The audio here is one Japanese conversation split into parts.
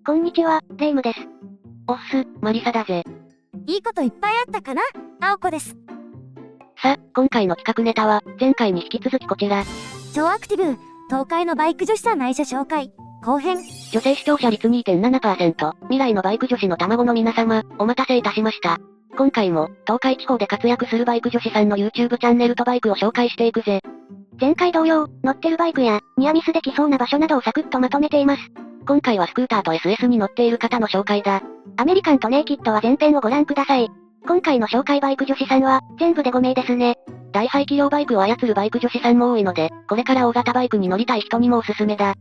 こんにちは、レイムです。おっす、マリサだぜ。いいこといっぱいあったかな？青子です。さ、今回の企画ネタは、前回に引き続きこちら。超アクティブ、東海のバイク女子さん愛車紹介、後編。女性視聴者率 2.7%、未来のバイク女子の卵の皆様、お待たせいたしました。今回も、東海地方で活躍するバイク女子さんの YouTube チャンネルとバイクを紹介していくぜ。前回同様、乗ってるバイクや、ニアミスできそうな場所などをサクッとまとめています。今回はスクーターと SS に乗っている方の紹介だ。アメリカンとネイキッドは前編をご覧ください。今回の紹介バイク女子さんは、全部で5名ですね。大排気量バイクを操るバイク女子さんも多いので、これから大型バイクに乗りたい人にもおすすめだ。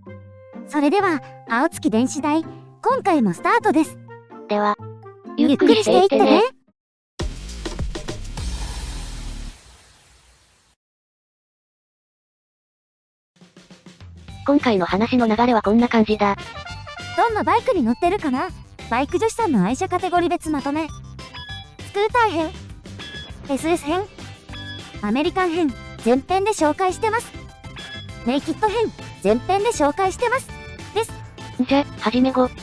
それでは、青月電子台、今回もスタートです。では、ゆっくりしていってね。今回の話の流れはこんな感じだ。どんなバイクに乗ってるかな？バイク女子さんの愛車カテゴリー別まとめ。スクーター編、SS 編、アメリカン編、前編で紹介してます。ネイキッド編、前編で紹介してます。です。じゃ、はじめご。ス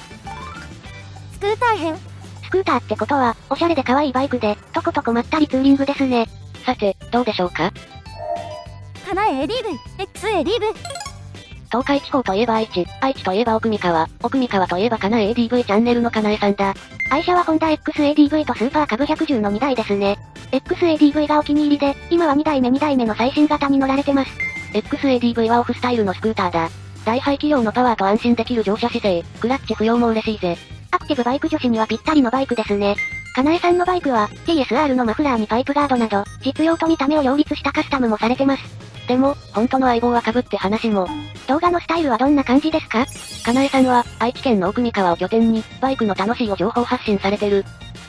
クーター編。スクーターってことは、おしゃれで可愛いバイクで、とことこまったりツーリングですね。さて、どうでしょうか？かなえ ADV、XADV。東海地方といえば愛知といえば奥三河といえばかなえ ADV チャンネルのかなえさんだ。愛車はホンダ XADV とスーパーカブ110の2台ですね。XADV がお気に入りで、今は2台目の最新型に乗られてます。XADV はオフスタイルのスクーターだ。大排気量のパワーと安心できる乗車姿勢、クラッチ不要も嬉しいぜ。アクティブバイク女子にはぴったりのバイクですね。かなえさんのバイクは、TSR のマフラーにパイプガードなど、実用と見た目を両立したカスタムもされてます。でも、本当の相棒は被って話も。動画のスタイルはどんな感じですか？かなえさんは、愛知県の奥三河を拠点に、バイクの楽しいを情報発信されてる。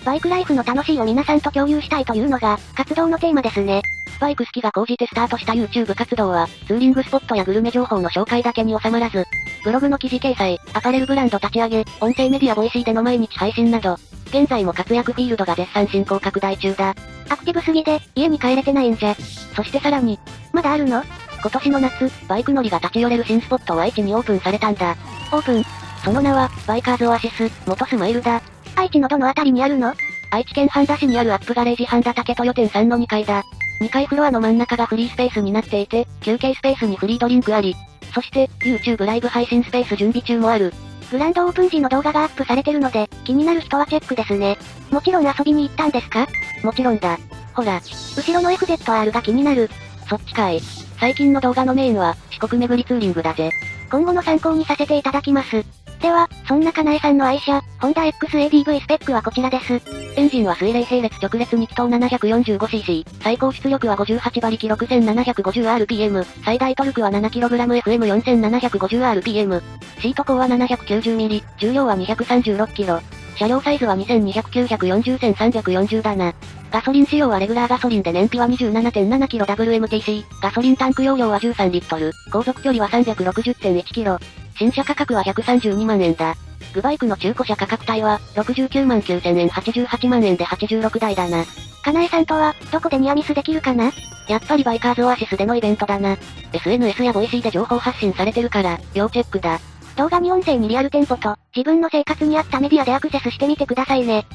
バイクライフの楽しいを皆さんと共有したいというのが、活動のテーマですね。バイク好きが高じてスタートした YouTube 活動は、ツーリングスポットやグルメ情報の紹介だけに収まらず、ブログの記事掲載、アパレルブランド立ち上げ、音声メディアボイシーでの毎日配信など、現在も活躍フィールドが絶賛進行拡大中だ。アクティブすぎで、家に帰れてないんじゃ。そしてさらに、まだあるの？今年の夏、バイク乗りが立ち寄れる新スポットを愛知にオープンされたんだ。オープン？その名は、バイカーズオアシス、元スマイルだ。愛知のどのあたりにあるの？愛知県半田市にあるアップガレージ半田竹豊店3の2階だ。2階フロアの真ん中がフリースペースになっていて、休憩スペースにフリードリンクあり、そして、YouTube ライブ配信スペース準備中もある。グランドオープン時の動画がアップされてるので、気になる人はチェックですね。もちろん遊びに行ったんですか？もちろんだ。ほら、後ろの FZR が気になる。そっちかい。最近の動画のメインは、四国巡りツーリングだぜ。今後の参考にさせていただきます。では、そんなかなえさんの愛車、ホンダ XADV スペックはこちらです。エンジンは水冷並列直列2気筒 745cc、最高出力は58馬力 6750rpm、最大トルクは 7kgfm4750rpm、シート高は 790mm、重量は 236kg、車両サイズは 2200×940×340 だな。ガソリン仕様はレギュラーガソリンで燃費は 27.7kg WMTC、ガソリンタンク容量は13リットル、航続距離は 360.1km、新車価格は132万円だ。グバイクの中古車価格帯は、69万9000円88万円で86台だな。かなえさんとは、どこでニアミスできるかな？やっぱりバイカーズオアシスでのイベントだな。SNS やボイシーで情報発信されてるから、要チェックだ。動画に音声にリアルテンポと、自分の生活に合ったメディアでアクセスしてみてくださいね。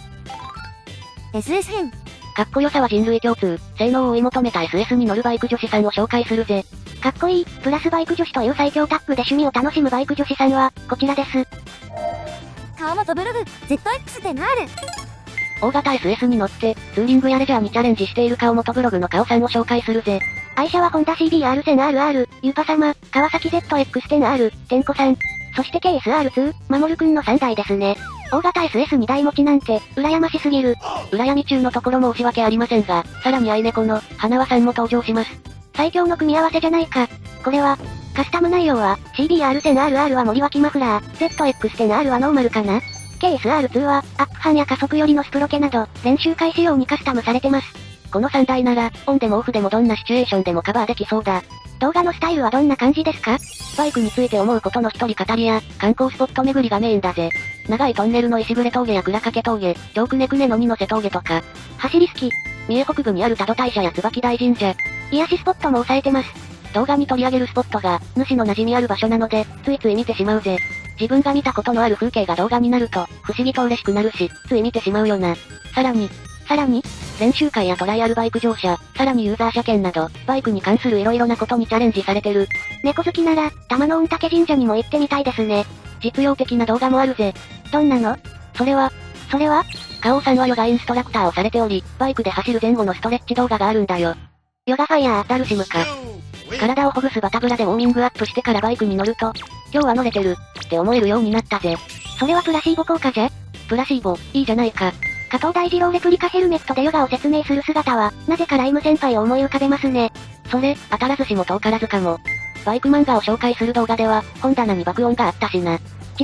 SS 編。かっこよさは人類共通、性能を追い求めた SS に乗るバイク女子さんを紹介するぜ。かっこいい、プラスバイク女子という最強タッグで趣味を楽しむバイク女子さんは、こちらです。川本ブログ、ZX10R。大型 SS に乗って、ツーリングやレジャーにチャレンジしている川本ブログの顔さんを紹介するぜ。愛車はホンダ CBR1000RR、ユパ様、川崎 ZX10R、天子さん、そして KSR2、守くんの3台ですね。大型 SS2 台持ちなんて、羨ましすぎる。羨み中のところも押し訳ありませんが、さらに愛猫の、花輪さんも登場します。最強の組み合わせじゃないか。これは、カスタム内容は、CBR1000RR は森脇マフラー、ZX10R はノーマルかな？ KSR2 は、アップハンや加速寄りのスプロケなど、練習開始用にカスタムされてます。この3台なら、オンでもオフでもどんなシチュエーションでもカバーできそうだ。動画のスタイルはどんな感じですか？バイクについて思うことの一人語りや、観光スポット巡りがメインだぜ。長いトンネルの石暮峠や倉掛峠、超くねくねの二ノ瀬峠とか。走り好き。三重北部にある多度大社や椿大神社。癒しスポットも抑えてます。動画に取り上げるスポットが、主の馴染みある場所なので、ついつい見てしまうぜ。自分が見たことのある風景が動画になると、不思議と嬉しくなるし、つい見てしまうよな。さらに、練習会やトライアルバイク乗車、さらにユーザー車検など、バイクに関する色々なことにチャレンジされてる。猫好きなら、玉の御嶽神社にも行ってみたいですね。実用的な動画もあるぜ。どんなの？それは、カオさんはヨガインストラクターをされており、バイクで走る前後のストレッチ動画があるんだよ。ヨガファイヤー。ダルシムか。体をほぐすバタブラでウォーミングアップしてからバイクに乗ると、今日は乗れてる、って思えるようになったぜ。それはプラシーボ効果じゃ？プラシーボ、いいじゃないか。加藤大二郎レプリカヘルメットでヨガを説明する姿は、なぜかライム先輩を思い浮かべますね。それ、当たらずしも遠からずかも。バイク漫画を紹介する動画では、本棚に爆音があったしな。違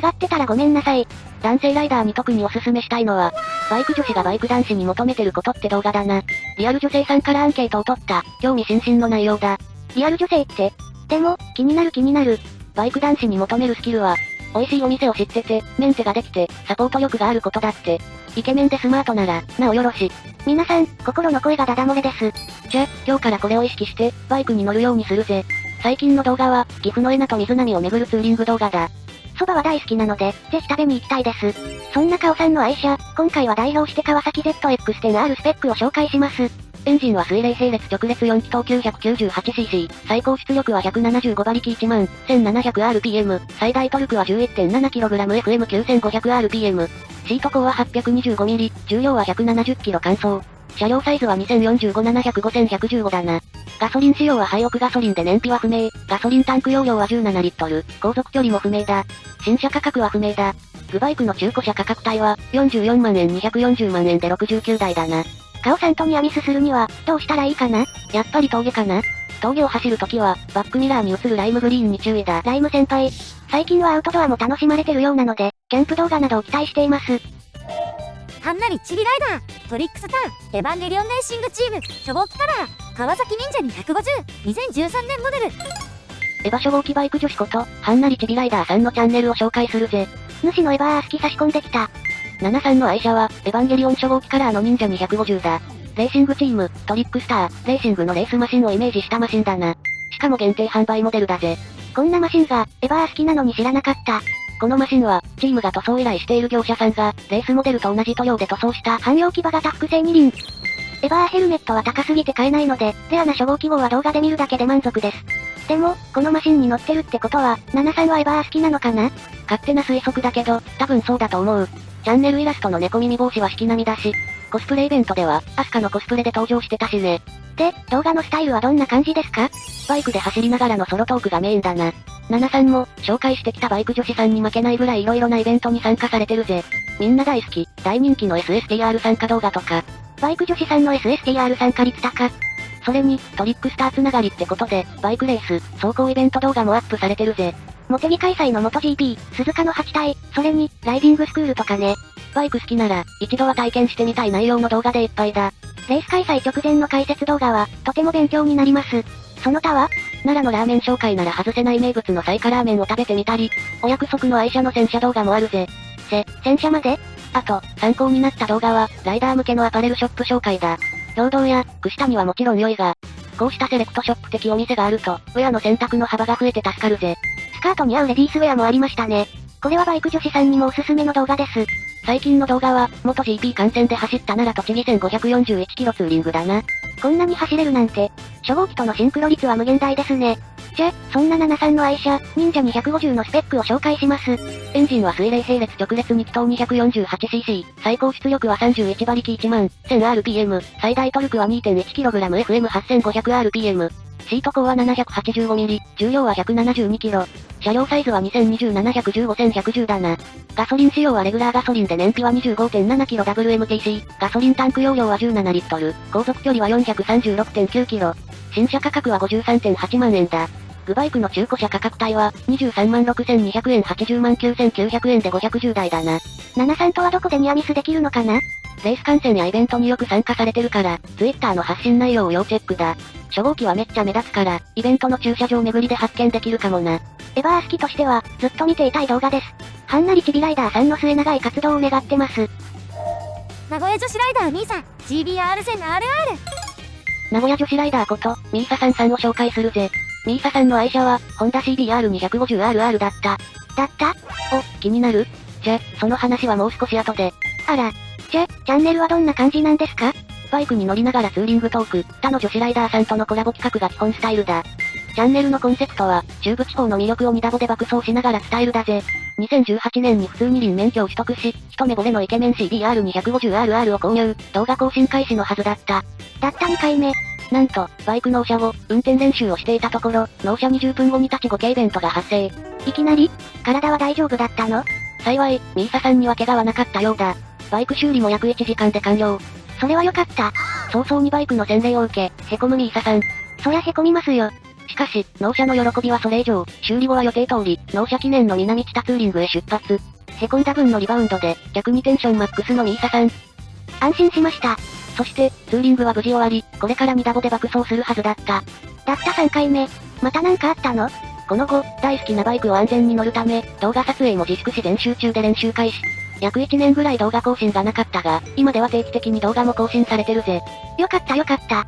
ってたらごめんなさい。男性ライダーに特におすすめしたいのは、バイク女子がバイク男子に求めてることって動画だな。リアル女性さんからアンケートを取った、興味津々の内容だ。リアル女性って？でも、気になる。バイク男子に求めるスキルは、美味しいお店を知ってて、メンテができて、サポート力があることだって。イケメンでスマートなら、なおよろし。皆さん、心の声がダダ漏れです。じゃ、今日からこれを意識して、バイクに乗るようにするぜ。最近の動画は、岐阜の恵那と水波を巡るツーリング動画だ。蕎麦は大好きなので、ぜひ食べに行きたいです。そんなカオさんの愛車、今回は代表して川崎 ZX-10R スペックを紹介します。エンジンは水冷並列直列4気筒 998cc、最高出力は175馬力 11700rpm、最大トルクは 11.7kg/FM9500rpm、シート高は 825mm、重量は 170kg 完走。車両サイズは2045-700-5115だな。ガソリン仕様はハイオクガソリンで燃費は不明、ガソリンタンク容量は17リットル、航続距離も不明だ。新車価格は不明だ。グバイクの中古車価格帯は、44万円240万円で69台だな。カオさんとニアミスするには、どうしたらいいかな？やっぱり峠かな？峠を走るときは、バックミラーに映るライムグリーンに注意だ。ライム先輩、最近はアウトドアも楽しまれてるようなので、キャンプ動画などを期待しています。はんなりチビライダー、トリックスター、エヴァンゲリオンレーシングチーム、初号機カラー、川崎忍者250、2013年モデル。エヴァ初号機バイク女子こと、はんなりチビライダーさんのチャンネルを紹介するぜ。主のエヴァー好き差し込んできた。73の愛車は、エヴァンゲリオン初号機カラーの忍者250だ。レーシングチーム、トリックスター、レーシングのレースマシンをイメージしたマシンだな。しかも限定販売モデルだぜ。こんなマシンが、エヴァー好きなのに知らなかった。このマシンは、チームが塗装依頼している業者さんが、レースモデルと同じ塗料で塗装した汎用騎馬型複製二輪。エヴァーヘルメットは高すぎて買えないので、レアな初号機号は動画で見るだけで満足です。でも、このマシンに乗ってるってことは、73はエヴァー好きなのかな？勝手な推測だけど、多分そうだと思う。チャンネルイラストの猫耳帽子は引き並みだし、コスプレイベントでは、アスカのコスプレで登場してたしね。で、動画のスタイルはどんな感じですか？バイクで走りながらのソロトークがメインだな。73も、紹介してきたバイク女子さんに負けないぐらい色々なイベントに参加されてるぜ。みんな大好き、大人気の SSTR 参加動画とか。バイク女子さんの SSTR 参加率高。それに、トリックスターつながりってことで、バイクレース、走行イベント動画もアップされてるぜ。モテギ開催の元 GP、鈴鹿の8体、それに、ライディングスクールとかね。バイク好きなら、一度は体験してみたい内容の動画でいっぱいだ。レース開催直前の解説動画は、とても勉強になります。その他は？奈良のラーメン紹介なら外せない名物のサイカラーメンを食べてみたり、お約束の愛車の洗車動画もあるぜ。洗車まで？あと、参考になった動画は、ライダー向けのアパレルショップ紹介だ。労働や、串谷はもちろん良いが、こうしたセレクトショップ的お店があると、ウェアの選択の幅が増えて助かるぜ。スカートに合うレディースウェアもありましたね。これはバイク女子さんにもおすすめの動画です。最近の動画は、元 GP 観戦で走った奈良栃木1541キロツーリングだな。こんなに走れるなんて、初号機とのシンクロ率は無限大ですね。じゃ、そんな73の愛車、忍者250のスペックを紹介します。エンジンは水冷並列直列2気筒 248cc、最高出力は31馬力 11000rpm、最大トルクは 2.1kg/FM8500rpm、シート高は 785mm、重量は 172kg、車両サイズは2020-715-1110だな。ガソリン仕様はレギュラーガソリンで燃費は 25.7kg/WMTC、ガソリンタンク容量は17リットル、航続距離は 436.9km、新車価格は 53.8 万円だ。グバイクの中古車価格帯は、23万6200円80万9900円で510台だな。73とはどこでニアミスできるのかな？レース観戦やイベントによく参加されてるから、Twitter の発信内容を要チェックだ。初号機はめっちゃ目立つから、イベントの駐車場巡りで発見できるかもな。エヴァー好きとしては、ずっと見ていたい動画です。はんなりチビライダーさんの末長い活動を願ってます。名古屋女子ライダーミーサ、GBR1000RR。名古屋女子ライダーこと、ミーサさんを紹介するぜ。ミーサさんの愛車は、ホンダ CBR250RR だった。だった？気になる？その話はもう少し後で。あら。チャンネルはどんな感じなんですか？バイクに乗りながらツーリングトーク、他の女子ライダーさんとのコラボ企画が基本スタイルだ。チャンネルのコンセプトは、中部地方の魅力を2ダボで爆走しながらスタイルだぜ。2018年に普通二輪免許を取得し、一目惚れのイケメン CBR250RR を購入、動画更新開始のはずだった。たった2回目。なんと、バイク納車後、運転練習をしていたところ、納車20分後に立ち5系イベントが発生。いきなり？体は大丈夫だったの？幸い、ミーサさんには怪我はなかったようだ。バイク修理も約1時間で完了。それは良かった。早々にバイクの洗礼を受け、凹むミーサさん。そりゃ凹みますよ。しかし、納車の喜びはそれ以上、修理後は予定通り、納車記念の南知多ツーリングへ出発。凹んだ分のリバウンドで、逆にテンションマックスのミーサさん。安心しました。そして、ツーリングは無事終わり、これから2ダボで爆走するはずだった。たった3回目。またなんかあったの？この後、大好きなバイクを安全に乗るため、動画撮影も自粛し全集中で練習開始。約1年ぐらい動画更新がなかったが、今では定期的に動画も更新されてるぜ。よかったよかった。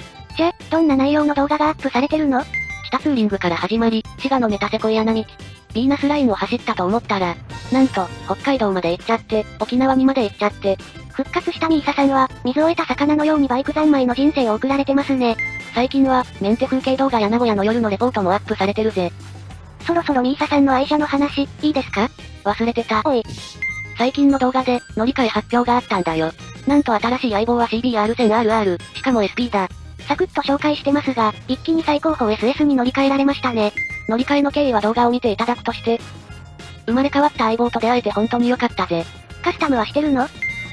どんな内容の動画がアップされてるの？知多ツーリングから始まり、滋賀のメタセコイア並木、ヴィーナスラインを走ったと思ったら、なんと、北海道まで行っちゃって、沖縄にまで行っちゃって。復活したミーサさんは、水を得た魚のようにバイク三昧の人生を送られてますね。最近は、メンテ風景動画や名古屋の夜のレポートもアップされてるぜ。そろそろミーサさんの愛車の話、いいですか？忘れてた。おい。最近の動画で、乗り換え発表があったんだよ。なんと新しい相棒は CBR1000RR、しかも SP だ。サクッと紹介してますが、一気に最高峰 SS に乗り換えられましたね。乗り換えの経緯は動画を見ていただくとして、生まれ変わった相棒と出会えて本当に良かったぜ。カスタムはしてるの？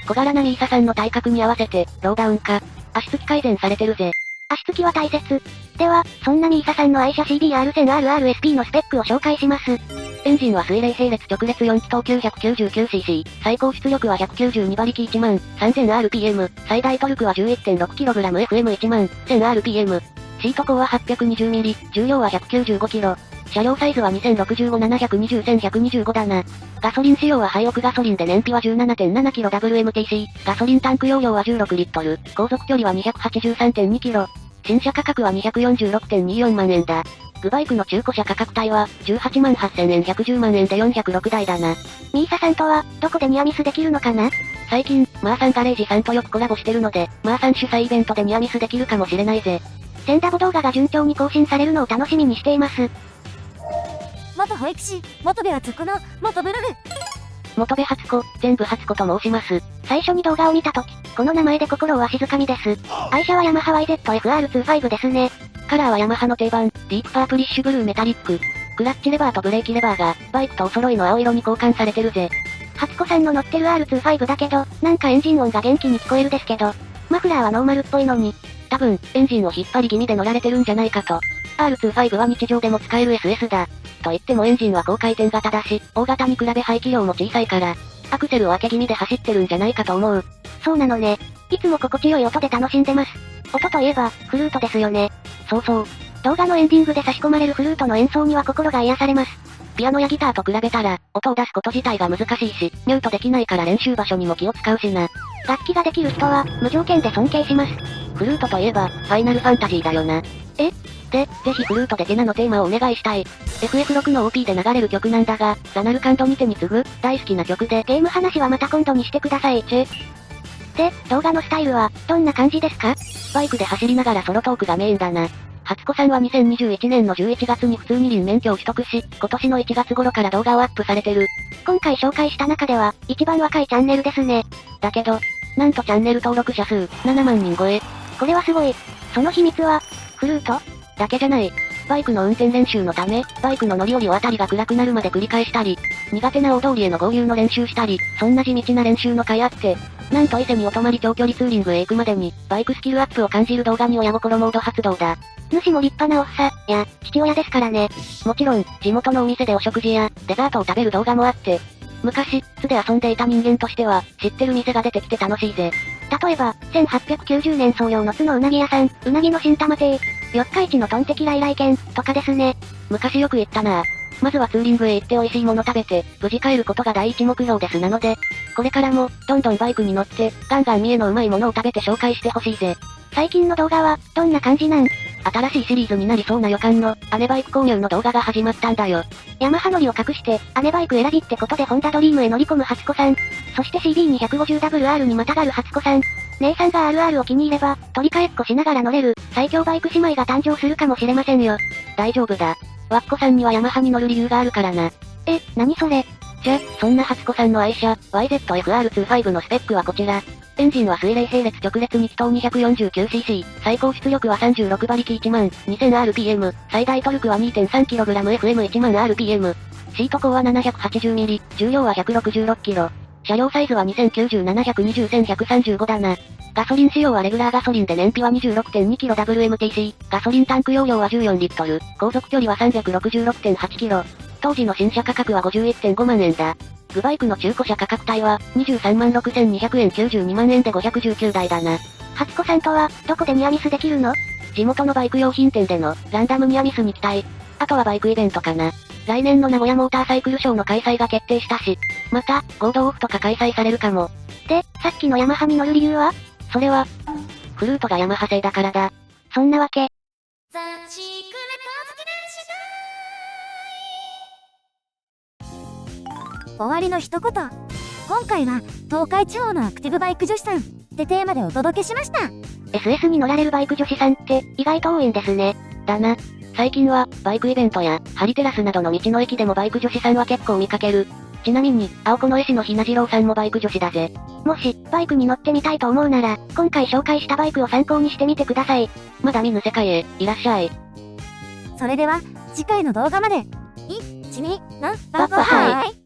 小柄なミーサさんの体格に合わせて、ローダウン化、足つき改善されてるぜ。足つきは大切。では、そんなミーサさんの愛車 CBR1000RR SP のスペックを紹介します。エンジンは水冷並列直列4気筒 999cc、最高出力は192馬力 13000rpm、最大トルクは 11.6kg FM 11000rpm、シート高は 820mm、重量は 195kg、車両サイズは2065-720-1125だな。ガソリン仕様はハイオクガソリンで燃費は 17.7kg WMTC、ガソリンタンク容量は16リットル、航続距離は 283.2km、新車価格は246.24万円だ。グバイクの中古車価格帯は、18万8000円110万円で406台だな。ミーサさんとは、どこでニアミスできるのかな？最近、マーサンガレージさんとよくコラボしてるので、マーサン主催イベントでニアミスできるかもしれないぜ。1000ダボ動画が順調に更新されるのを楽しみにしています。元保育士、元部厚子の、元ブログ。元部初子、全部初子と申します。最初に動画を見たとき、この名前で心をわしづかみです。愛車はヤマハ YZF-R25 ですね。カラーはヤマハの定番、ディープパープリッシュブルーメタリック。クラッチレバーとブレーキレバーが、バイクとお揃いの青色に交換されてるぜ。初子さんの乗ってる R25 だけど、なんかエンジン音が元気に聞こえるですけど、マフラーはノーマルっぽいのに。多分、エンジンを引っ張り気味で乗られてるんじゃないかと。R25 は日常でも使える SS だ。と言ってもエンジンは高回転型だし、大型に比べ排気量も小さいから、アクセルを開け気味で走ってるんじゃないかと思う。そうなのね。いつも心地よい音で楽しんでます。音といえば、フルートですよね。そうそう。動画のエンディングで差し込まれるフルートの演奏には心が癒されます。ピアノやギターと比べたら、音を出すこと自体が難しいし、ミュートできないから練習場所にも気を使うしな。楽器ができる人は、無条件で尊敬します。フルートといえば、ファイナルファンタジーだよな。で、ぜひフルートでテナのテーマをお願いしたい。FF6 の OP で流れる曲なんだが、ザナルカンドにてに次ぐ、大好きな曲で。ゲーム話はまた今度にしてください。で、動画のスタイルは、どんな感じですか？バイクで走りながらソロトークがメインだな。初子さんは2021年の11月に普通二輪免許を取得し、今年の1月頃から動画をアップされてる。今回紹介した中では、一番若いチャンネルですね。だけど、なんとチャンネル登録者数、7万人超え。これはすごい。その秘密は、フルート？だけじゃない。バイクの運転練習のため、バイクの乗り降りをあたりが暗くなるまで繰り返したり、苦手な大通りへの合流の練習したり、そんな地道な練習の甲斐あって、なんと伊勢にお泊まり長距離ツーリングへ行くまでに、バイクスキルアップを感じる動画に親心モード発動だ。主も立派なおっさ、や、父親ですからね。もちろん、地元のお店でお食事や、デザートを食べる動画もあって、昔、津で遊んでいた人間としては、知ってる店が出てきて楽しいぜ。例えば、1890年創業の津のうなぎ屋さん、うなぎの新玉亭、四日市のトンテキ来来軒、とかですね。昔よく言ったな。まずはツーリングへ行って美味しいもの食べて、無事帰ることが第一目標ですなので、これからも、どんどんバイクに乗って、ガンガン三重のうまいものを食べて紹介してほしいぜ。最近の動画は、どんな感じなん？新しいシリーズになりそうな予感の、姉バイク購入の動画が始まったんだよ。ヤマハ乗りを隠して、姉バイク選びってことでホンダドリームへ乗り込む初子さん。そして CB250WR にまたがる初子さん。姉さんが RR を気に入れば、取り替えっこしながら乗れる、最強バイク姉妹が誕生するかもしれませんよ。大丈夫だ。ワッコさんにはヤマハに乗る理由があるからな。何それ？じゃ、そんな初子さんの愛車、YZF-R25 のスペックはこちら。エンジンは水冷並列直列2気筒 249cc、最高出力は36馬力 12000rpm、最大トルクは 2.3kgfm10000rpm。シート高は 780mm、重量は 166kg。車両サイズは 2090-720-1135だな。ガソリン仕様はレギュラーガソリンで燃費は 26.2kgWMTC、ガソリンタンク容量は14リットル、航続距離は 366.8km。当時の新車価格は 51.5 万円だ。グバイクの中古車価格帯は、23万6200円92万円で519台だな。初子さんとは、どこでニアミスできるの？地元のバイク用品店での、ランダムニアミスに期待。あとはバイクイベントかな。来年の名古屋モーターサイクルショーの開催が決定したし。また、合同オフとか開催されるかも。で、さっきのヤマハに乗る理由は？それは、フルートがヤマハ製だからだ。そんなわけ。終わりの一言。今回は、東海地方のアクティブバイク女子さんってテーマでお届けしました。SS に乗られるバイク女子さんって、意外と多いんですね。だな。最近は、バイクイベントや、ハリテラスなどの道の駅でもバイク女子さんは結構見かける。ちなみに、青子の絵師のひなじろうさんもバイク女子だぜ。もし、バイクに乗ってみたいと思うなら、今回紹介したバイクを参考にしてみてください。まだ見ぬ世界へ、いらっしゃい。それでは、次回の動画まで。1、2、3、バイバイ。